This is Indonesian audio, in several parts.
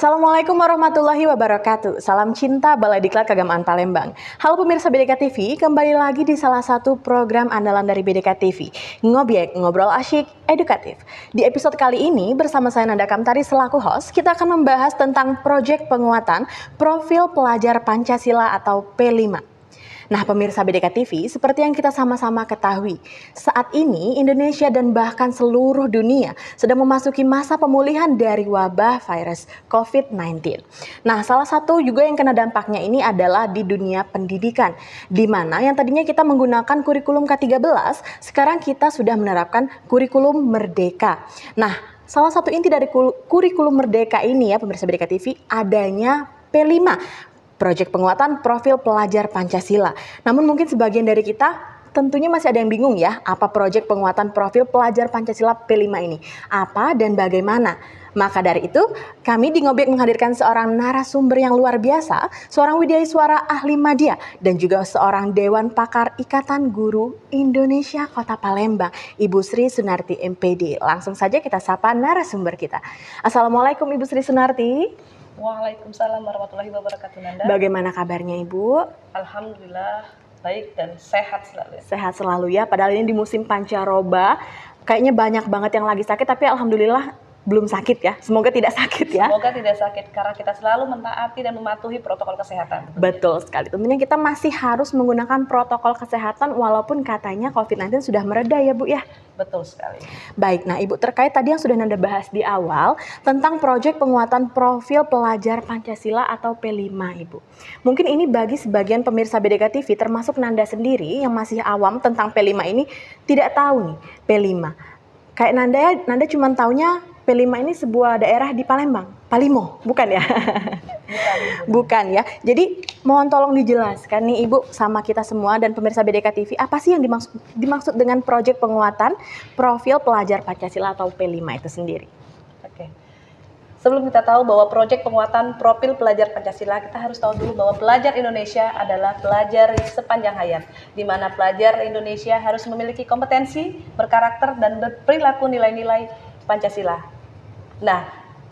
Assalamualaikum warahmatullahi wabarakatuh. Salam cinta Balai Diklat Keagamaan Palembang. Halo pemirsa BDK TV, kembali lagi di salah satu program andalan dari BDK TV, Ngobyek, Ngobrol Asyik, Edukatif. Di episode kali ini bersama saya Nanda Kamtari selaku host, kita akan membahas tentang proyek penguatan profil pelajar Pancasila atau P5. Nah pemirsa BDK TV, seperti yang kita sama-sama ketahui, saat ini Indonesia dan bahkan seluruh dunia sedang memasuki masa pemulihan dari wabah virus COVID-19. Nah salah satu juga yang kena dampaknya ini adalah di dunia pendidikan, di mana yang tadinya kita menggunakan kurikulum K13, sekarang kita sudah menerapkan kurikulum Merdeka. Nah salah satu inti dari kurikulum Merdeka ini ya pemirsa BDK TV adanya P5, Proyek Penguatan Profil Pelajar Pancasila. Namun mungkin sebagian dari kita tentunya masih ada yang bingung ya, apa Proyek Penguatan Profil Pelajar Pancasila P5 ini? Apa dan bagaimana? Maka dari itu, kami di Ngobyek menghadirkan seorang narasumber yang luar biasa, seorang widyaswara ahli media, dan juga seorang Dewan Pakar Ikatan Guru Indonesia Kota Palembang, Ibu Sri Sunarti MPD. Langsung saja kita sapa narasumber kita. Assalamualaikum Ibu Sri Sunarti. Waalaikumsalam warahmatullahi wabarakatuh, Nanda. Bagaimana kabarnya Ibu? Alhamdulillah baik dan sehat selalu. Sehat selalu ya, padahal ini di musim pancaroba, kayaknya banyak banget yang lagi sakit, tapi alhamdulillah belum sakit ya. Semoga tidak sakit ya. Semoga tidak sakit karena kita selalu mentaati dan mematuhi protokol kesehatan. Betul sekali. Tentunya kita masih harus menggunakan protokol kesehatan walaupun katanya COVID-19 sudah mereda ya Bu ya. Betul sekali. Baik, nah Ibu terkait tadi yang sudah Nanda bahas di awal tentang proyek penguatan profil pelajar Pancasila atau P5 Ibu. Mungkin ini bagi sebagian pemirsa BDK TV termasuk Nanda sendiri yang masih awam tentang P5 ini tidak tahu nih P5. Kayak Nanda cuma taunya P5 ini sebuah daerah di Palembang, Palimo, bukan ya? Bukan ya. Jadi mohon tolong dijelaskan nih Ibu sama kita semua dan pemirsa BDK TV, apa sih yang dimaksud dengan proyek penguatan profil pelajar Pancasila atau P5 itu sendiri? Oke. Sebelum kita tahu bahwa proyek penguatan profil pelajar Pancasila, kita harus tahu dulu bahwa pelajar Indonesia adalah pelajar sepanjang hayat, di mana pelajar Indonesia harus memiliki kompetensi, berkarakter, dan berperilaku nilai-nilai Pancasila. Nah,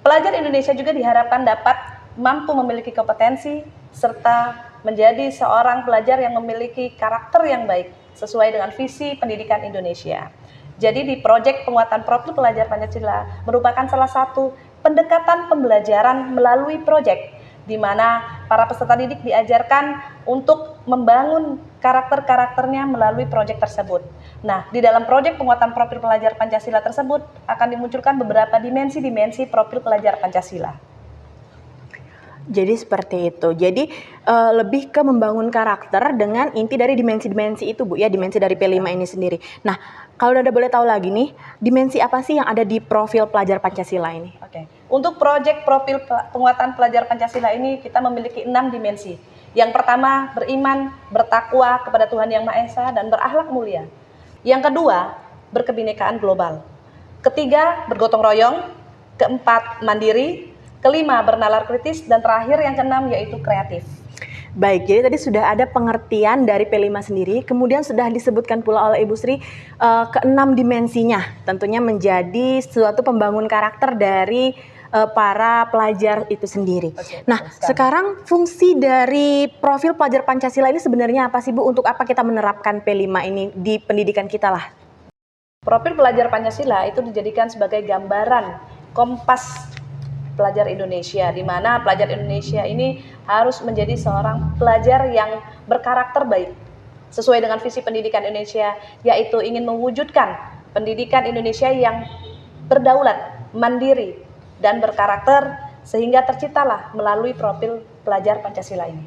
pelajar Indonesia juga diharapkan dapat mampu memiliki kompetensi serta menjadi seorang pelajar yang memiliki karakter yang baik sesuai dengan visi pendidikan Indonesia. Jadi di proyek penguatan profil pelajar Pancasila merupakan salah satu pendekatan pembelajaran melalui proyek di mana para peserta didik diajarkan untuk membangun karakter-karakternya melalui proyek tersebut. Nah, di dalam proyek penguatan profil pelajar Pancasila tersebut akan dimunculkan beberapa dimensi-dimensi profil pelajar Pancasila. Jadi seperti itu. Jadi lebih ke membangun karakter dengan inti dari dimensi-dimensi itu Bu ya, dimensi dari P5 ini sendiri. Nah, kalau Anda boleh tahu lagi nih, dimensi apa sih yang ada di profil pelajar Pancasila ini? Oke. Untuk proyek profil penguatan pelajar Pancasila ini kita memiliki 6 dimensi. Yang pertama, beriman, bertakwa kepada Tuhan Yang Maha Esa dan berakhlak mulia. Yang kedua, berkebinekaan global. Ketiga, bergotong royong. Keempat, mandiri. Kelima, bernalar kritis. Dan terakhir yang keenam yaitu kreatif. Baik, jadi tadi sudah ada pengertian dari P5 sendiri, kemudian sudah disebutkan pula oleh Ibu Sri keenam dimensinya, tentunya menjadi suatu pembangun karakter dari para pelajar itu sendiri. Nah, sekarang fungsi dari profil pelajar Pancasila ini sebenarnya apa sih Bu? Untuk apa kita menerapkan P5 ini di pendidikan kita lah? Profil pelajar Pancasila itu dijadikan sebagai gambaran kompas pelajar Indonesia, di mana pelajar Indonesia ini harus menjadi seorang pelajar yang berkarakter baik sesuai dengan visi pendidikan Indonesia, yaitu ingin mewujudkan pendidikan Indonesia yang berdaulat, mandiri, dan berkarakter sehingga terciptalah melalui profil pelajar Pancasila ini.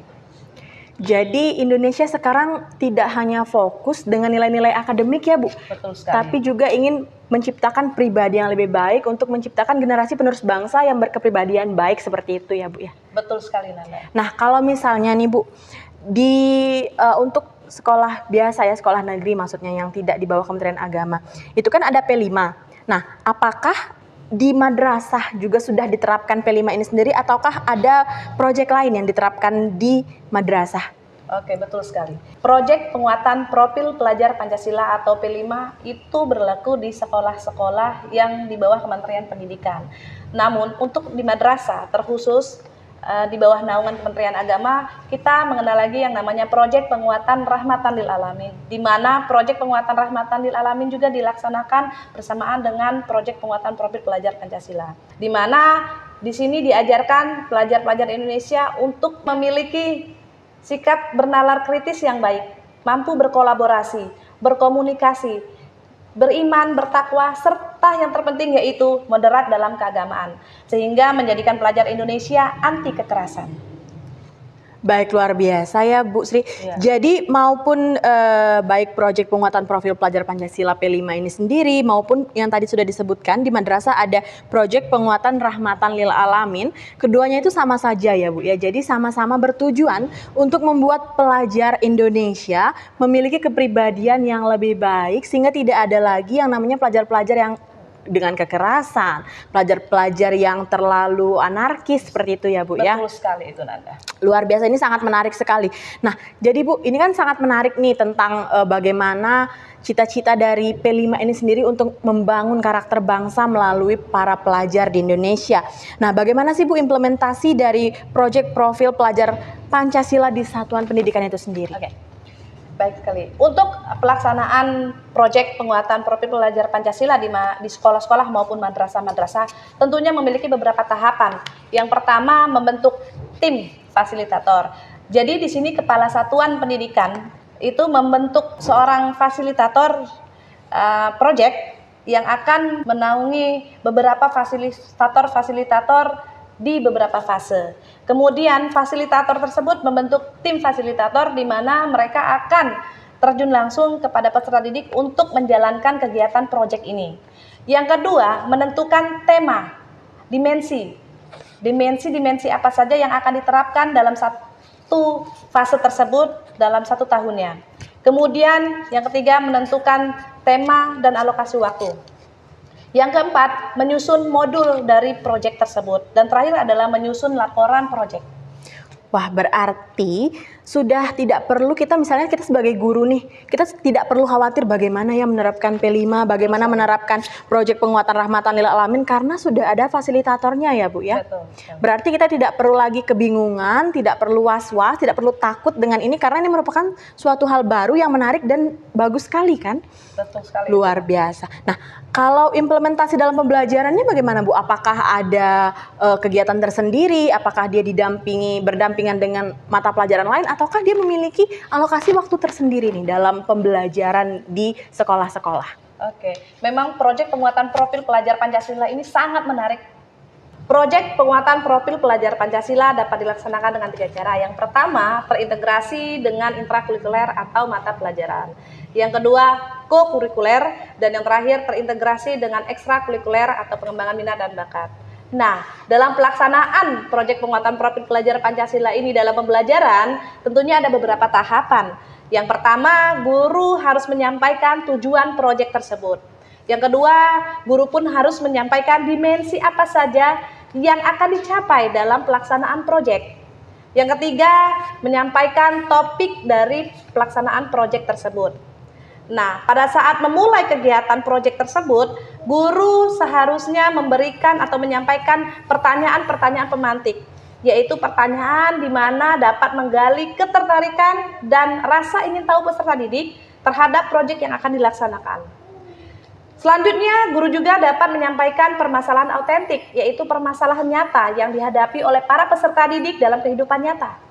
Jadi Indonesia sekarang tidak hanya fokus dengan nilai-nilai akademik ya Bu, Betul sekali. tapi juga ingin menciptakan pribadi yang lebih baik untuk menciptakan generasi penerus bangsa yang berkepribadian baik seperti itu ya Bu ya. Betul sekali Nanda. Nah kalau misalnya nih Bu, untuk sekolah biasa ya, sekolah negeri maksudnya yang tidak di bawah Kementerian Agama, itu kan ada P5. Nah apakah di madrasah juga sudah diterapkan P5 ini sendiri ataukah ada proyek lain yang diterapkan di madrasah? Oke, betul sekali. Proyek penguatan profil pelajar Pancasila atau P5 itu berlaku di sekolah-sekolah yang di bawah Kementerian Pendidikan. Namun untuk di madrasah terkhusus di bawah naungan Kementerian Agama, kita mengenal lagi yang namanya proyek penguatan rahmatan lil alamin, di mana proyek penguatan rahmatan lil alamin juga dilaksanakan bersamaan dengan proyek penguatan profil pelajar Pancasila, di mana di sini diajarkan pelajar-pelajar Indonesia untuk memiliki sikap bernalar kritis yang baik, mampu berkolaborasi, berkomunikasi, beriman, bertakwa, serta yang terpenting yaitu moderat dalam keagamaan, sehingga menjadikan pelajar Indonesia anti kekerasan. Baik, luar biasa ya Bu Sri. Ya. Jadi maupun baik proyek penguatan profil pelajar Pancasila P5 ini sendiri maupun yang tadi sudah disebutkan di madrasah ada proyek penguatan rahmatan lil alamin, keduanya itu sama saja ya Bu ya. Jadi sama-sama bertujuan untuk membuat pelajar Indonesia memiliki kepribadian yang lebih baik sehingga tidak ada lagi yang namanya pelajar-pelajar yang dengan kekerasan, pelajar-pelajar yang terlalu anarkis seperti itu ya Bu ya. Betul sekali itu Nanda. Luar biasa, ini sangat menarik sekali. Nah, jadi Bu, ini kan sangat menarik nih tentang bagaimana cita-cita dari P5 ini sendiri untuk membangun karakter bangsa melalui para pelajar di Indonesia. Nah, bagaimana sih Bu implementasi dari proyek profil pelajar Pancasila di satuan pendidikan itu sendiri? Oke. Baik sekali. Untuk pelaksanaan proyek penguatan profil pelajar Pancasila di sekolah-sekolah maupun madrasah-madrasah tentunya memiliki beberapa tahapan. Yang pertama, membentuk tim fasilitator. Jadi di sini kepala satuan pendidikan itu membentuk seorang fasilitator proyek yang akan menaungi beberapa fasilitator di beberapa fase. Kemudian fasilitator tersebut membentuk tim fasilitator di mana mereka akan terjun langsung kepada peserta didik untuk menjalankan kegiatan proyek ini. Yang kedua, menentukan tema, dimensi apa saja yang akan diterapkan dalam satu fase tersebut dalam satu tahunnya. Kemudian yang ketiga, menentukan tema dan alokasi waktu. Yang keempat, menyusun modul dari proyek tersebut. Dan terakhir adalah menyusun laporan proyek. Wah, berarti sudah tidak perlu kita sebagai guru nih, kita tidak perlu khawatir bagaimana ya menerapkan P5, bagaimana menerapkan proyek penguatan rahmatan lil alamin karena sudah ada fasilitatornya ya Bu ya. Betul. Berarti kita tidak perlu lagi kebingungan, tidak perlu was-was, tidak perlu takut dengan ini karena ini merupakan suatu hal baru yang menarik dan bagus sekali kan? Betul sekali. Luar biasa. Nah, kalau implementasi dalam pembelajarannya bagaimana Bu? Apakah ada kegiatan tersendiri? Apakah dia berdampingan dengan mata pelajaran lain? Ataukah dia memiliki alokasi waktu tersendiri nih dalam pembelajaran di sekolah-sekolah? Oke, memang proyek penguatan profil pelajar Pancasila ini sangat menarik. Proyek penguatan profil pelajar Pancasila dapat dilaksanakan dengan 3 cara. Yang pertama, terintegrasi dengan intrakurikuler atau mata pelajaran. Yang kedua, kokurikuler. Dan yang terakhir, terintegrasi dengan ekstrakurikuler atau pengembangan minat dan bakat. Nah, dalam pelaksanaan proyek penguatan profil pelajar Pancasila ini dalam pembelajaran, tentunya ada beberapa tahapan. Yang pertama, guru harus menyampaikan tujuan proyek tersebut. Yang kedua, guru pun harus menyampaikan dimensi apa saja yang akan dicapai dalam pelaksanaan proyek. Yang ketiga, menyampaikan topik dari pelaksanaan proyek tersebut. Nah, pada saat memulai kegiatan proyek tersebut, guru seharusnya memberikan atau menyampaikan pertanyaan-pertanyaan pemantik, yaitu pertanyaan di mana dapat menggali ketertarikan dan rasa ingin tahu peserta didik terhadap proyek yang akan dilaksanakan. Selanjutnya, guru juga dapat menyampaikan permasalahan autentik, yaitu permasalahan nyata yang dihadapi oleh para peserta didik dalam kehidupan nyata.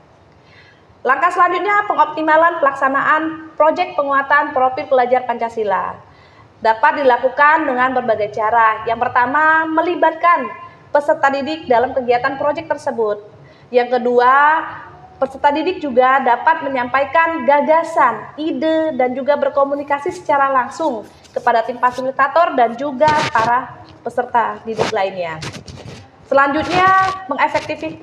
Langkah selanjutnya, pengoptimalan pelaksanaan proyek penguatan profil pelajar Pancasila. Dapat dilakukan dengan berbagai cara. Yang pertama, melibatkan peserta didik dalam kegiatan proyek tersebut. Yang kedua, peserta didik juga dapat menyampaikan gagasan, ide, dan juga berkomunikasi secara langsung kepada tim fasilitator dan juga para peserta didik lainnya. Selanjutnya,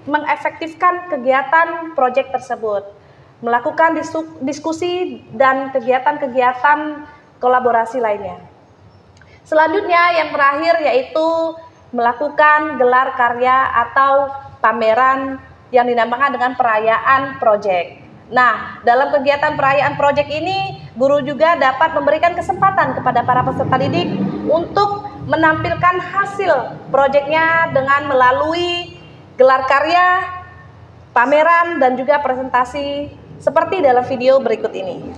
mengefektifkan kegiatan proyek tersebut, melakukan diskusi dan kegiatan-kegiatan kolaborasi lainnya. Selanjutnya, yang terakhir yaitu melakukan gelar karya atau pameran yang dinamakan dengan perayaan proyek. Nah, dalam kegiatan perayaan proyek ini, guru juga dapat memberikan kesempatan kepada para peserta didik untuk menampilkan hasil proyeknya dengan melalui gelar karya, pameran, dan juga presentasi seperti dalam video berikut ini.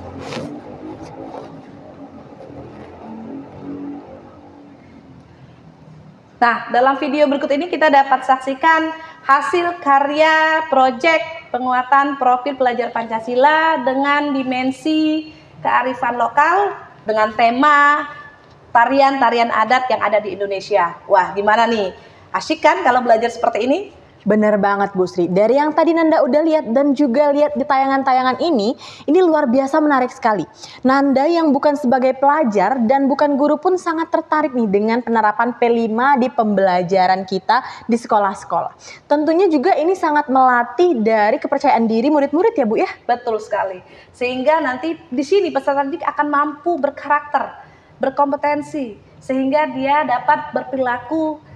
Nah, dalam video berikut ini kita dapat saksikan hasil karya proyek penguatan profil pelajar Pancasila dengan dimensi kearifan lokal dengan tema tarian-tarian adat yang ada di Indonesia. Wah, gimana nih? Asyik kan kalau belajar seperti ini? Bener banget Bu Sri, dari yang tadi Nanda udah lihat dan juga lihat di tayangan-tayangan ini luar biasa menarik sekali. Nanda yang bukan sebagai pelajar dan bukan guru pun sangat tertarik nih dengan penerapan P5 di pembelajaran kita di sekolah-sekolah. Tentunya juga ini sangat melatih dari kepercayaan diri murid-murid ya Bu ya? Betul sekali, sehingga nanti di sini peserta didik akan mampu berkarakter, berkompetensi, sehingga dia dapat berperilaku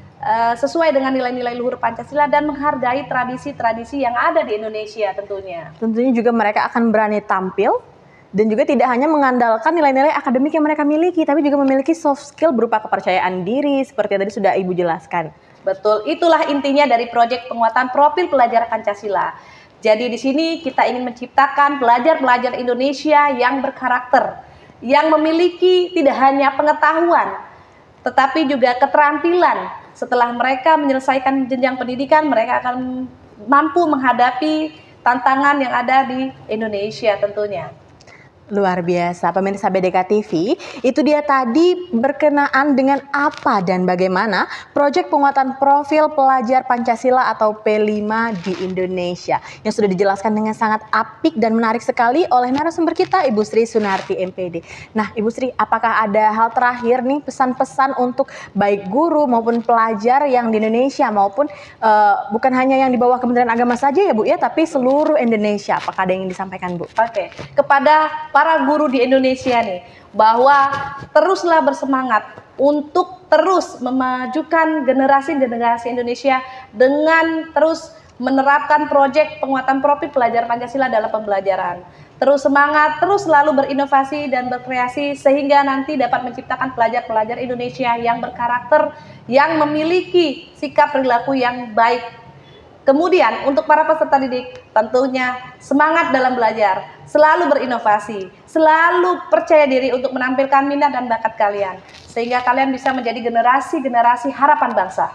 sesuai dengan nilai-nilai luhur Pancasila dan menghargai tradisi-tradisi yang ada di Indonesia tentunya. Tentunya juga mereka akan berani tampil dan juga tidak hanya mengandalkan nilai-nilai akademik yang mereka miliki, tapi juga memiliki soft skill berupa kepercayaan diri seperti yang tadi sudah Ibu jelaskan. Betul, itulah intinya dari proyek penguatan profil pelajar Pancasila. Jadi di sini kita ingin menciptakan pelajar-pelajar Indonesia yang berkarakter, yang memiliki tidak hanya pengetahuan, tetapi juga keterampilan. Setelah mereka menyelesaikan jenjang pendidikan, mereka akan mampu menghadapi tantangan yang ada di Indonesia tentunya. Luar biasa, pemirsa BDK TV, itu dia tadi berkenaan dengan apa dan bagaimana proyek penguatan profil pelajar Pancasila atau P5 di Indonesia yang sudah dijelaskan dengan sangat apik dan menarik sekali oleh narasumber kita Ibu Sri Sunarti MPD. Nah Ibu Sri, apakah ada hal terakhir nih pesan-pesan untuk baik guru maupun pelajar yang di Indonesia maupun bukan hanya yang di bawah Kementerian Agama saja ya Bu ya, tapi seluruh Indonesia, apakah ada yang ingin disampaikan Bu? Oke, kepada para guru di Indonesia nih, bahwa teruslah bersemangat untuk terus memajukan generasi-generasi Indonesia dengan terus menerapkan proyek penguatan profil pelajar Pancasila dalam pembelajaran. Terus semangat, terus selalu berinovasi dan berkreasi sehingga nanti dapat menciptakan pelajar-pelajar Indonesia yang berkarakter, yang memiliki sikap perilaku yang baik. Kemudian untuk para peserta didik tentunya semangat dalam belajar, selalu berinovasi, selalu percaya diri untuk menampilkan minat dan bakat kalian, sehingga kalian bisa menjadi generasi-generasi harapan bangsa.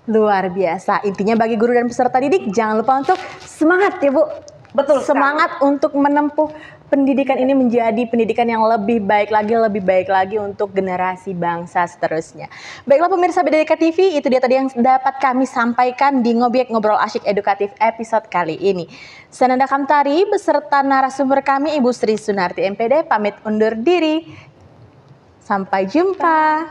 Luar biasa, intinya bagi guru dan peserta didik jangan lupa untuk semangat ya Bu. Betul, semangat sekali untuk menempuh pendidikan ini menjadi pendidikan yang lebih baik lagi untuk generasi bangsa seterusnya. Baiklah pemirsa BDK TV, itu dia tadi yang dapat kami sampaikan di Ngobyek Ngobrol Asyik Edukatif episode kali ini. Saya Nanda Kamtari beserta narasumber kami Ibu Sri Sunarti MPD pamit undur diri. Sampai jumpa.